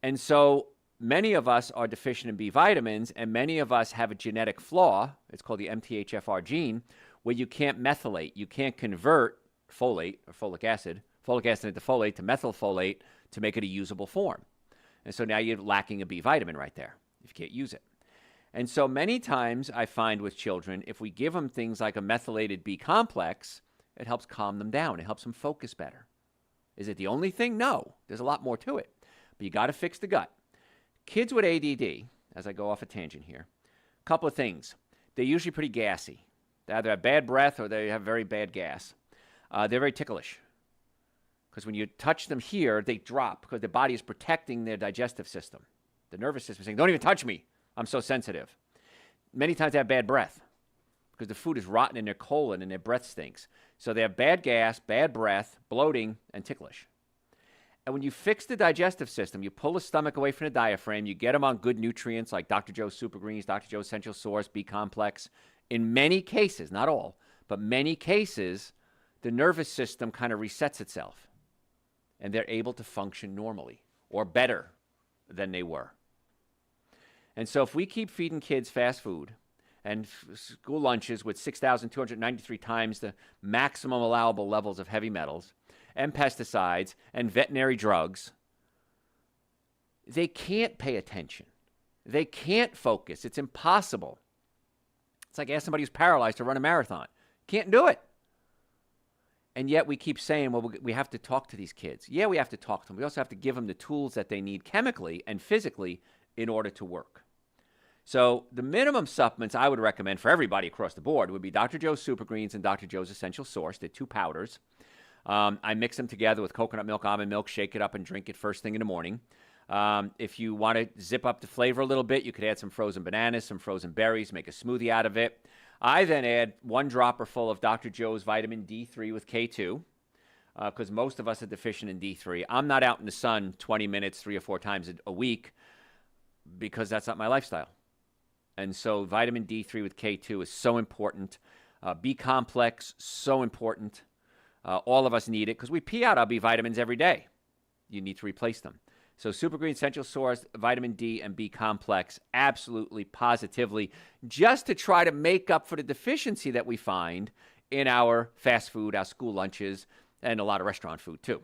And so many of us are deficient in B vitamins, and many of us have a genetic flaw. It's called the MTHFR gene, where you can't methylate. You can't convert folate or folic acid into folate to methylfolate to make it a usable form. And so now you're lacking a B vitamin right there if you can't use it. And so many times I find with children, if we give them things like a methylated B complex, it helps calm them down. It helps them focus better. Is it the only thing? No. There's a lot more to it. But you got to fix the gut. Kids with ADD, as I go off a tangent here, a couple of things. They're usually pretty gassy. They either have bad breath or they have very bad gas. They're very ticklish. Because when you touch them here, they drop because their body is protecting their digestive system. The nervous system is saying, don't even touch me. I'm so sensitive. Many times they have bad breath because the food is rotten in their colon and their breath stinks. So they have bad gas, bad breath, bloating, and ticklish. And when you fix the digestive system, you pull the stomach away from the diaphragm, you get them on good nutrients like Dr. Joe's Super Greens, Dr. Joe's Essential Source, B Complex. In many cases, not all, but many cases, the nervous system kind of resets itself. And they're able to function normally or better than they were. And so if we keep feeding kids fast food and school lunches with 6,293 times the maximum allowable levels of heavy metals and pesticides and veterinary drugs, they can't pay attention. They can't focus. It's impossible. It's like ask somebody who's paralyzed to run a marathon. Can't do it. And yet we keep saying, well, we have to talk to these kids. Yeah, we have to talk to them. We also have to give them the tools that they need chemically and physically in order to work. So the minimum supplements I would recommend for everybody across the board would be Dr. Joe's Super Greens and Dr. Joe's Essential Source. They're 2 powders. I mix them together with coconut milk, almond milk, shake it up, and drink it first thing in the morning. If you want to zip up the flavor a little bit, you could add some frozen bananas, some frozen berries, make a smoothie out of it. I then add 1 dropper full of Dr. Joe's vitamin D3 with K2 because most of us are deficient in D3. I'm not out in the sun 20 minutes 3 or 4 times a week because that's not my lifestyle. And so vitamin D3 with K2 is so important. B-complex, so important. All of us need it because we pee out our B vitamins every day. You need to replace them. So Super Green Essential Source, vitamin D, and B-complex, absolutely, positively, just to try to make up for the deficiency that we find in our fast food, our school lunches, and a lot of restaurant food too.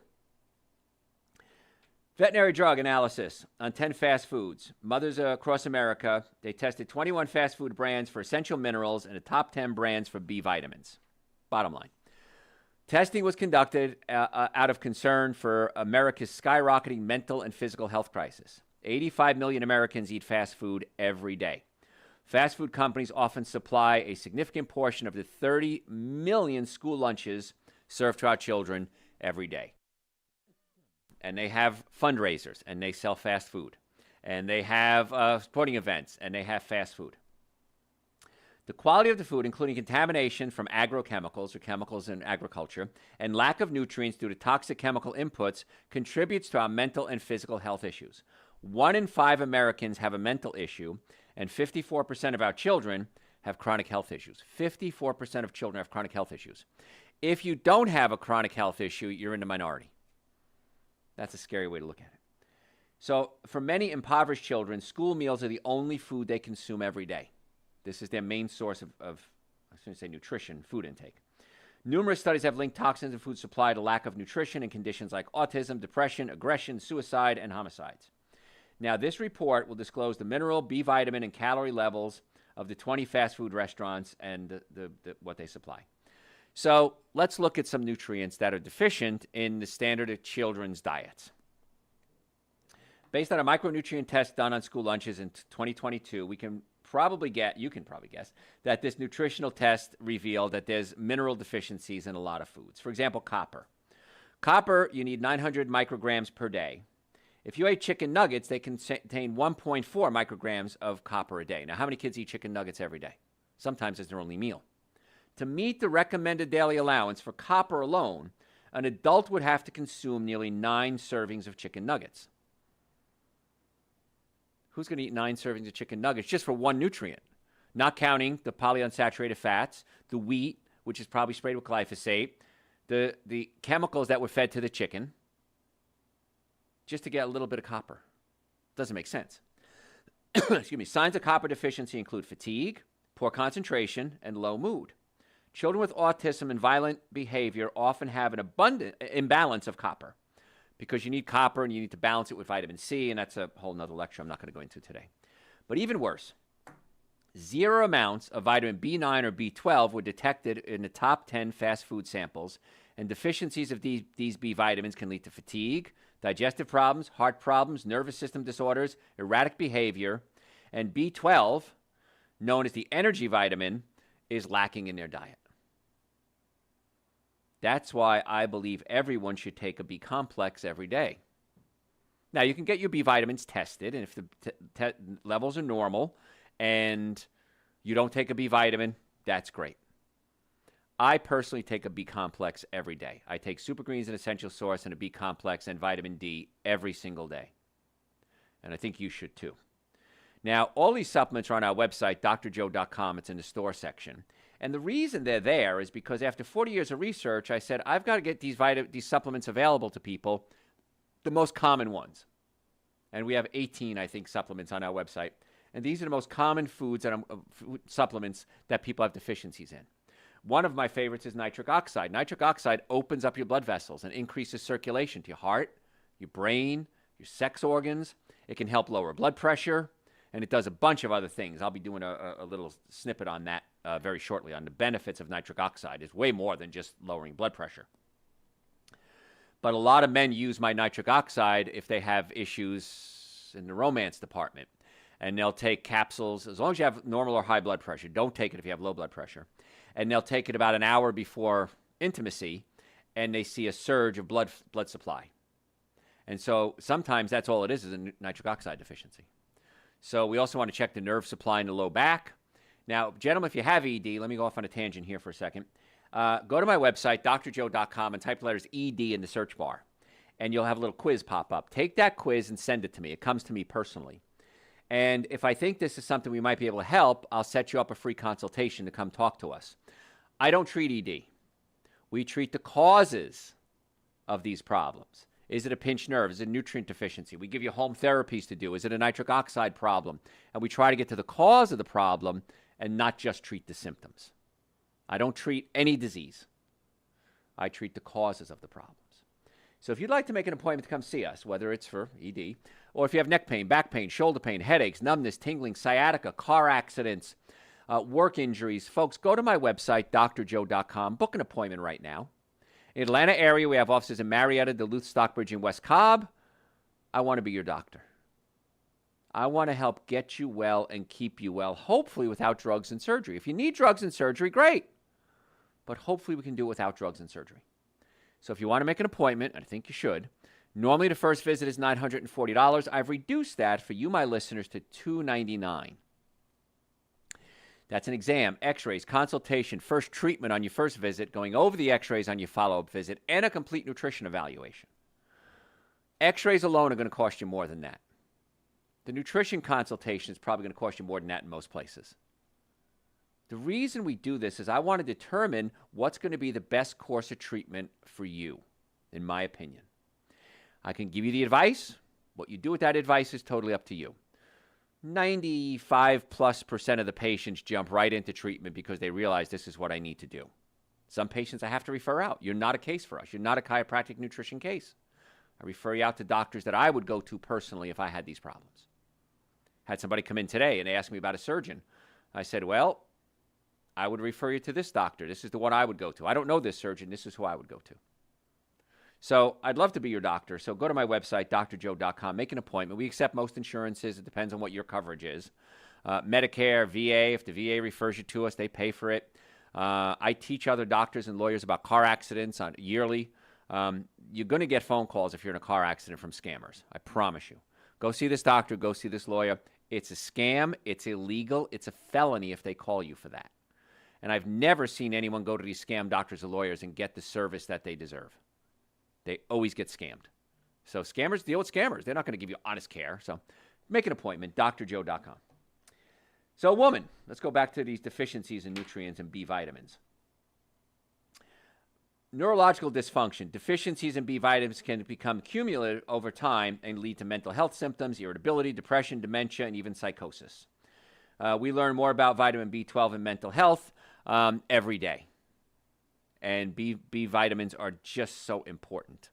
Veterinary drug analysis on 10 fast foods. Mothers across America, they tested 21 fast food brands for essential minerals and the top 10 brands for B vitamins. Bottom line. Testing was conducted out of concern for America's skyrocketing mental and physical health crisis. 85 million Americans eat fast food every day. Fast food companies often supply a significant portion of the 30 million school lunches served to our children every day. And they have fundraisers, and they sell fast food. And they have sporting events, and they have fast food. The quality of the food, including contamination from agrochemicals or chemicals in agriculture, and lack of nutrients due to toxic chemical inputs, contributes to our mental and physical health issues. 1 in 5 Americans have a mental issue, and 54% of our children have chronic health issues. 54% of children have chronic health issues. If you don't have a chronic health issue, you're in the minority. That's a scary way to look at it. So for many impoverished children, school meals are the only food they consume every day. This is their main source of I shouldn't say nutrition, food intake. Numerous studies have linked toxins in food supply to lack of nutrition in conditions like autism, depression, aggression, suicide, and homicides. Now, this report will disclose the mineral, B vitamin, and calorie levels of the 20 fast food restaurants and what they supply. So let's look at some nutrients that are deficient in the standard of children's diets. Based on a micronutrient test done on school lunches in 2022, you can probably guess that this nutritional test revealed that there's mineral deficiencies in a lot of foods. For example, copper. Copper, you need 900 micrograms per day. If you ate chicken nuggets, they contain 1.4 micrograms of copper a day. Now, how many kids eat chicken nuggets every day? Sometimes it's their only meal. To meet the recommended daily allowance for copper alone, an adult would have to consume nearly 9 servings of chicken nuggets. Who's going to eat 9 servings of chicken nuggets just for one nutrient? Not counting the polyunsaturated fats, the wheat, which is probably sprayed with glyphosate, the chemicals that were fed to the chicken, just to get a little bit of copper. Doesn't make sense. Excuse me. Signs of copper deficiency include fatigue, poor concentration, and low mood. Children with autism and violent behavior often have an abundant imbalance of copper because you need copper and you need to balance it with vitamin C, and that's a whole nother lecture I'm not going to go into today. But even worse, 0 amounts of vitamin B9 or B12 were detected in the top 10 fast food samples, and deficiencies of these B vitamins can lead to fatigue, digestive problems, heart problems, nervous system disorders, erratic behavior, and B12, known as the energy vitamin, is lacking in their diet. That's why I believe everyone should take a B complex every day. Now, you can get your B vitamins tested, and if the levels are normal and you don't take a B vitamin, that's great. I personally take a B complex every day. I take Super Greens and Essential Source and a B complex and vitamin D every single day. And I think you should too. Now, all these supplements are on our website, drjoe.com. It's in the store section. And the reason they're there is because after 40 years of research, I said, I've got to get these supplements available to people, the most common ones. And we have 18, I think, supplements on our website. And these are the most common supplements that people have deficiencies in. One of my favorites is nitric oxide. Nitric oxide opens up your blood vessels and increases circulation to your heart, your brain, your sex organs. It can help lower blood pressure, and it does a bunch of other things. I'll be doing a little snippet on that very shortly on the benefits of nitric oxide. It's way more than just lowering blood pressure. But a lot of men use my nitric oxide if they have issues in the romance department. And they'll take capsules, as long as you have normal or high blood pressure. Don't take it if you have low blood pressure. And they'll take it about an hour before intimacy, and they see a surge of blood supply. And so sometimes that's all it is a nitric oxide deficiency. So we also want to check the nerve supply in the low back. Now, gentlemen, if you have ED, let me go off on a tangent here for a second. Go to my website, drjoe.com, and type the letters ED in the search bar. And you'll have a little quiz pop up. Take that quiz and send it to me. It comes to me personally. And if I think this is something we might be able to help, I'll set you up a free consultation to come talk to us. I don't treat ED. We treat the causes of these problems. Is it a pinched nerve? Is it a nutrient deficiency? We give you home therapies to do. Is it a nitric oxide problem? And we try to get to the cause of the problem and not just treat the symptoms. I don't treat any disease. I treat the causes of the problems. So if you'd like to make an appointment to come see us, whether it's for ED, or if you have neck pain, back pain, shoulder pain, headaches, numbness, tingling, sciatica, car accidents, work injuries, folks, go to my website, drjoe.com. Book an appointment right now. In the Atlanta area, we have offices in Marietta, Duluth, Stockbridge, and West Cobb. I want to be your doctor. I want to help get you well and keep you well, hopefully without drugs and surgery. If you need drugs and surgery, great. But hopefully we can do it without drugs and surgery. So if you want to make an appointment, and I think you should, normally the first visit is $940. I've reduced that for you, my listeners, to $299. That's an exam, x-rays, consultation, first treatment on your first visit, going over the x-rays on your follow-up visit, and a complete nutrition evaluation. X-rays alone are going to cost you more than that. The nutrition consultation is probably going to cost you more than that in most places. The reason we do this is I want to determine what's going to be the best course of treatment for you, in my opinion. I can give you the advice. What you do with that advice is totally up to you. 95+% of the patients jump right into treatment because they realize this is what I need to do. Some patients I have to refer out. You're not a case for us. You're not a chiropractic nutrition case. I refer you out to doctors that I would go to personally if I had these problems. Had somebody come in today and they asked me about a surgeon. I said, well, I would refer you to this doctor. This is the one I would go to. I don't know this surgeon. This is who I would go to. So I'd love to be your doctor. So go to my website, drjoe.com, make an appointment. We accept most insurances. It depends on what your coverage is. Medicare, VA, if the VA refers you to us, they pay for it. I teach other doctors and lawyers about car accidents yearly. You're going to get phone calls if you're in a car accident from scammers. I promise you. Go see this doctor. Go see this lawyer. It's a scam. It's illegal. It's a felony if they call you for that. And I've never seen anyone go to these scam doctors or lawyers and get the service that they deserve. They always get scammed. So scammers deal with scammers. They're not going to give you honest care. So make an appointment, drjoe.com. So woman, let's go back to these deficiencies in nutrients and B vitamins. Neurological dysfunction. Deficiencies in B vitamins can become cumulative over time and lead to mental health symptoms, irritability, depression, dementia, and even psychosis. We learn more about vitamin B12 and mental health every day. And B vitamins are just so important.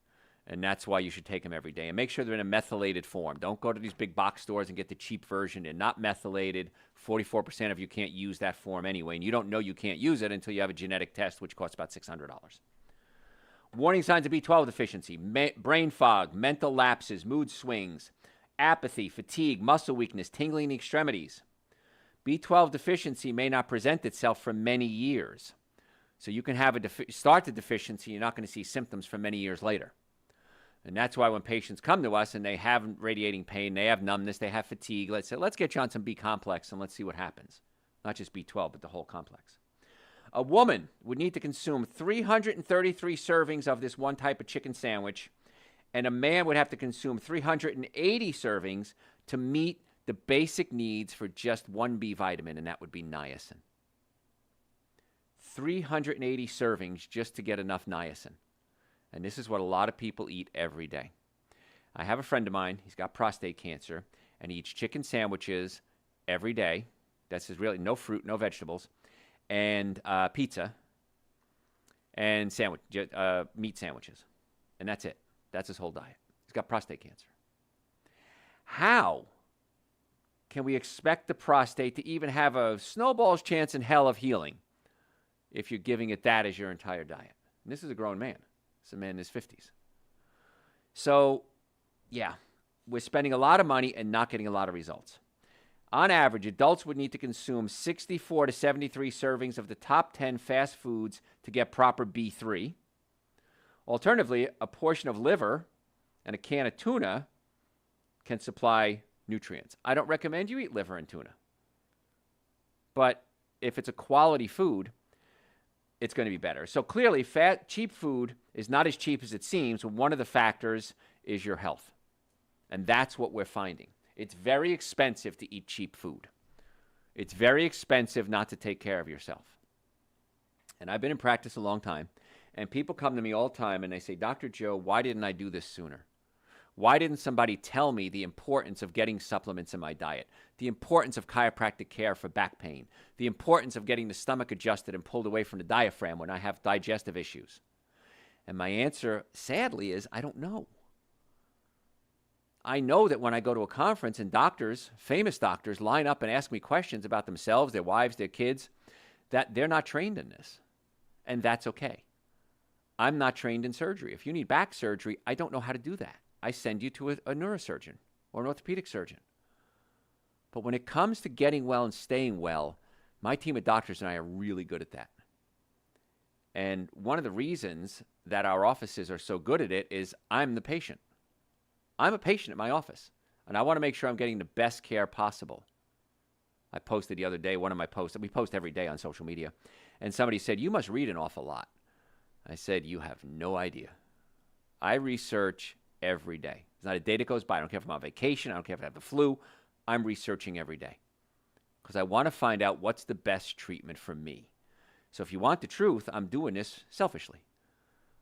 And that's why you should take them every day. And make sure they're in a methylated form. Don't go to these big box stores and get the cheap version. They're not methylated. 44% of you can't use that form anyway. And you don't know you can't use it until you have a genetic test, which costs about $600. Warning signs of B12 deficiency: brain fog, mental lapses, mood swings, apathy, fatigue, muscle weakness, tingling in the extremities. B12 deficiency may not present itself for many years. So you can have start the deficiency, you're not going to see symptoms for many years later. And that's why when patients come to us and they have radiating pain, they have numbness, they have fatigue, let's say, let's get you on some B complex and let's see what happens. Not just B12, but the whole complex. A woman would need to consume 333 servings of this one type of chicken sandwich, and a man would have to consume 380 servings to meet the basic needs for just one B vitamin, and that would be niacin. 380 servings just to get enough niacin. And this is what a lot of people eat every day. I have a friend of mine, he's got prostate cancer, and he eats chicken sandwiches every day. That's his really, no fruit, no vegetables, and pizza, and meat sandwiches. And that's it. That's his whole diet. He's got prostate cancer. How can we expect the prostate to even have a snowball's chance in hell of healing if you're giving it that as your entire diet? And this is a grown man. It's a man in his 50s. So, yeah, we're spending a lot of money and not getting a lot of results. On average, adults would need to consume 64 to 73 servings of the top 10 fast foods to get proper B3. Alternatively, a portion of liver and a can of tuna can supply nutrients. I don't recommend you eat liver and tuna. But if it's a quality food, it's going to be better. So clearly, cheap food is not as cheap as it seems. One of the factors is your health. And that's what we're finding. It's very expensive to eat cheap food. It's very expensive not to take care of yourself. And I've been in practice a long time, and people come to me all the time and they say, Dr. Joe, why didn't I do this sooner? Why didn't somebody tell me the importance of getting supplements in my diet, the importance of chiropractic care for back pain, the importance of getting the stomach adjusted and pulled away from the diaphragm when I have digestive issues? And my answer, sadly, is I don't know. I know that when I go to a conference and doctors, famous doctors, line up and ask me questions about themselves, their wives, their kids, that they're not trained in this. And that's okay. I'm not trained in surgery. If you need back surgery, I don't know how to do that. I send you to a neurosurgeon or an orthopedic surgeon. But when it comes to getting well and staying well, my team of doctors and I are really good at that. And one of the reasons that our offices are so good at it is I'm the patient. I'm a patient at my office, and I want to make sure I'm getting the best care possible. I posted the other day, one of my posts, we post every day on social media, and somebody said, you must read an awful lot. I said, you have no idea. I research every day. There's not a day that goes by. I don't care if I'm on vacation. I don't care if I have the flu. I'm researching every day because I want to find out what's the best treatment for me. So if you want the truth, I'm doing this selfishly.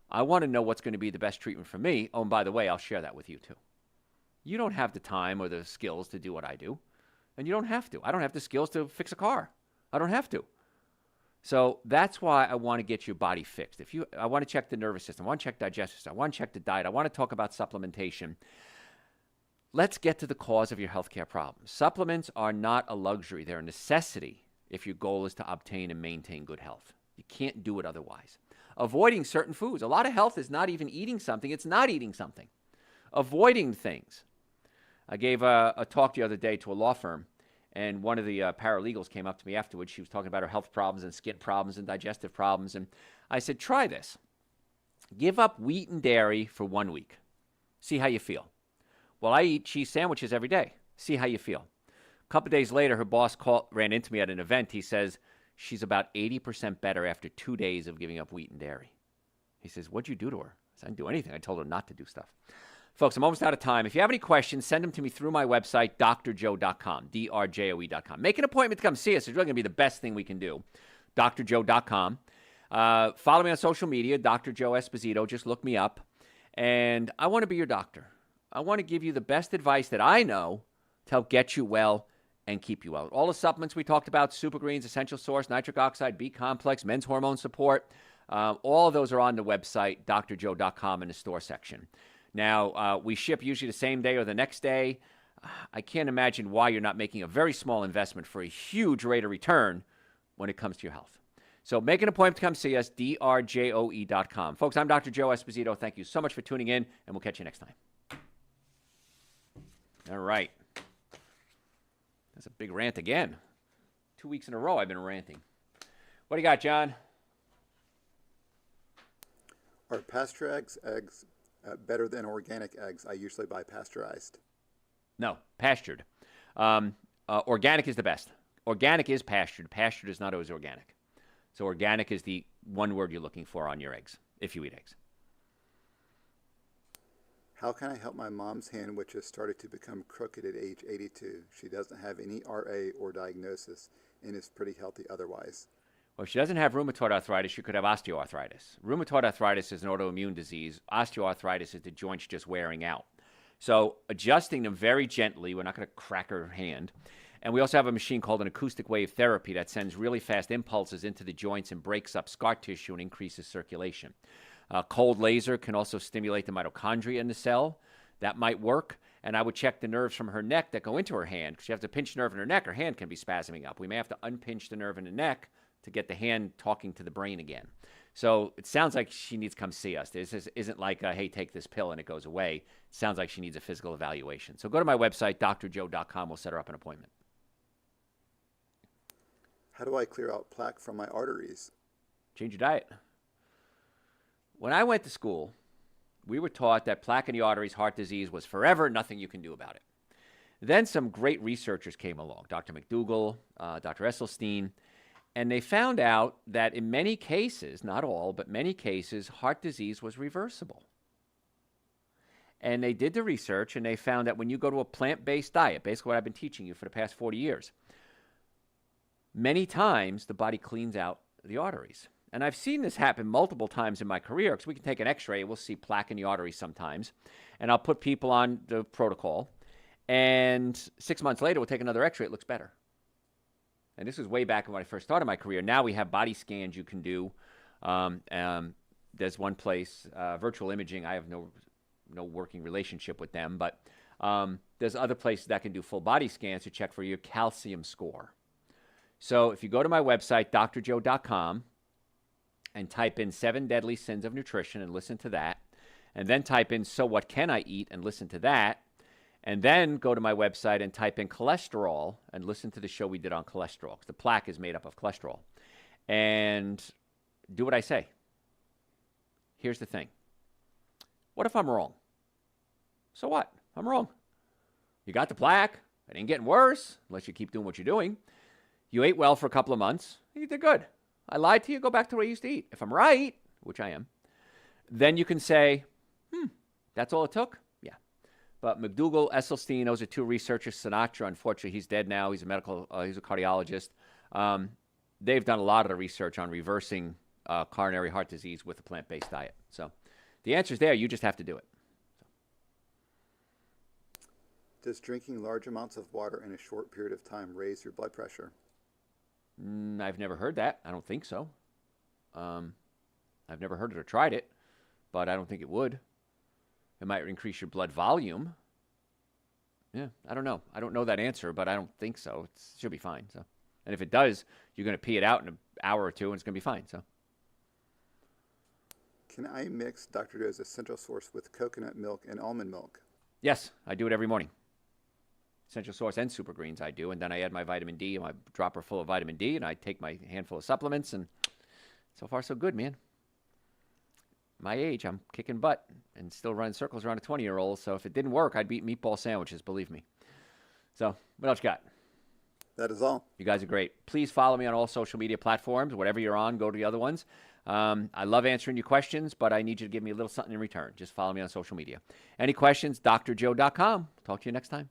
I want to know what's going to be the best treatment for me. Oh, and by the way, I'll share that with you too. You don't have the time or the skills to do what I do, and you don't have to. I don't have the skills to fix a car. I don't have to. So that's why I want to get your body fixed. I want to check the nervous system. I want to check digestive system. I want to check the diet. I want to talk about supplementation. Let's get to the cause of your healthcare problems. Supplements are not a luxury. They're a necessity if your goal is to obtain and maintain good health. You can't do it otherwise. Avoiding certain foods. A lot of health is not even eating something. It's not eating something. Avoiding things. I gave a talk the other day to a law firm, and one of the paralegals came up to me afterwards. She was talking about her health problems and skin problems and digestive problems, and I said, try this. Give up wheat and dairy for 1 week. See how you feel. Well, I eat cheese sandwiches every day. See how you feel. A couple of days later, her boss ran into me at an event. He says, she's about 80% better after 2 days of giving up wheat and dairy. He says, what'd you do to her? I said, I didn't do anything. I told her not to do stuff. Folks, I'm almost out of time. If you have any questions, send them to me through my website, drjoe.com, drjoe.com. Make an appointment to come see us. It's really going to be the best thing we can do, drjoe.com. Follow me on social media, Dr. Joe Esposito. Just look me up. And I want to be your doctor. I want to give you the best advice that I know to help get you well and keep you well. All the supplements we talked about, Super Greens, Essential Source, Nitric Oxide, B-Complex, Men's Hormone Support, all of those are on the website, drjoe.com, in the store section. Now, we ship usually the same day or the next day. I can't imagine why you're not making a very small investment for a huge rate of return when it comes to your health. So make an appointment to come see us, drjoe.com. Folks, I'm Dr. Joe Esposito. Thank you so much for tuning in, and we'll catch you next time. All right. That's a big rant again. 2 weeks in a row I've been ranting. What do you got, John? Are pasture eggs better than organic eggs? I usually buy pasteurized. No, pastured. Organic is the best. Organic is pastured. Pastured is not always organic. So organic is the one word you're looking for on your eggs, if you eat eggs. How can I help my mom's hand, which has started to become crooked at age 82? She doesn't have any RA or diagnosis and is pretty healthy otherwise. Well, if she doesn't have rheumatoid arthritis, she could have osteoarthritis. Rheumatoid arthritis is an autoimmune disease. Osteoarthritis is the joints just wearing out. So adjusting them very gently, we're not going to crack her hand. And we also have a machine called an acoustic wave therapy that sends really fast impulses into the joints and breaks up scar tissue and increases circulation. Cold laser can also stimulate the mitochondria in the cell. That might work. and I would check the nerves from her neck that go into her hand. Because you have to pinch the nerve in her neck, her hand can be spasming up. We may have to unpinch the nerve in the neck to get the hand talking to the brain again. So it sounds like she needs to come see us. This isn't like, hey, take this pill and it goes away. It sounds like she needs a physical evaluation. So go to my website, drjoe.com. We'll set her up an appointment. How do I clear out plaque from my arteries? Change your diet. When I went to school, we were taught that plaque in the arteries, heart disease, was forever, nothing you can do about it. Then some great researchers came along, Dr. McDougall, Dr. Esselstyn, and they found out that in many cases, not all, but many cases, heart disease was reversible. And they did the research, and they found that when you go to a plant-based diet, basically what I've been teaching you for the past 40 years, many times the body cleans out the arteries. And I've seen this happen multiple times in my career, because we can take an x-ray, we'll see plaque in the arteries sometimes, and I'll put people on the protocol, and 6 months later we'll take another x-ray, it looks better. And this was way back when I first started my career. Now we have body scans you can do. There's one place, Virtual Imaging, I have no working relationship with them, but there's other places that can do full body scans to check for your calcium score. So if you go to my website, drjoe.com, and type in 7 Deadly Sins of Nutrition and listen to that, and then type in So What Can I Eat and listen to that, and then go to my website and type in cholesterol and listen to the show we did on cholesterol, because the plaque is made up of cholesterol, and do what I say. Here's the thing. What if I'm wrong? So what? I'm wrong. You got the plaque. It ain't getting worse unless you keep doing what you're doing. You ate well for a couple of months. You did good. I lied to you. Go back to the way you used to eat. If I'm right, which I am, then you can say, that's all it took? Yeah. But McDougall, Esselstyn, those are two researchers. Sinatra, unfortunately, he's dead now. He's a cardiologist. They've done a lot of the research on reversing coronary heart disease with a plant-based diet. So the answer's there. You just have to do it. Does drinking large amounts of water in a short period of time raise your blood pressure? I've never heard that. I don't think so. I've never heard it or tried it, but I don't think it would. It might increase your blood volume. Yeah, I don't know. I don't know that answer, but I don't think so. It should be fine. So, and if it does, you're going to pee it out in an hour or two, and it's going to be fine. So, can I mix Dr. Joe's Essential Source with coconut milk and almond milk? yes, I do it every morning. Essential Source and Super Greens I do, and then I add my vitamin D, my dropper full of vitamin D, and I take my handful of supplements, and so far so good, man. My age, I'm kicking butt and still running circles around a 20-year-old, so if it didn't work, I'd eat meatball sandwiches, believe me. So, what else you got? That is all. You guys are great. Please follow me on all social media platforms. Whatever you're on, go to the other ones. I love answering your questions, but I need you to give me a little something in return. Just follow me on social media. Any questions, drjoe.com. Talk to you next time.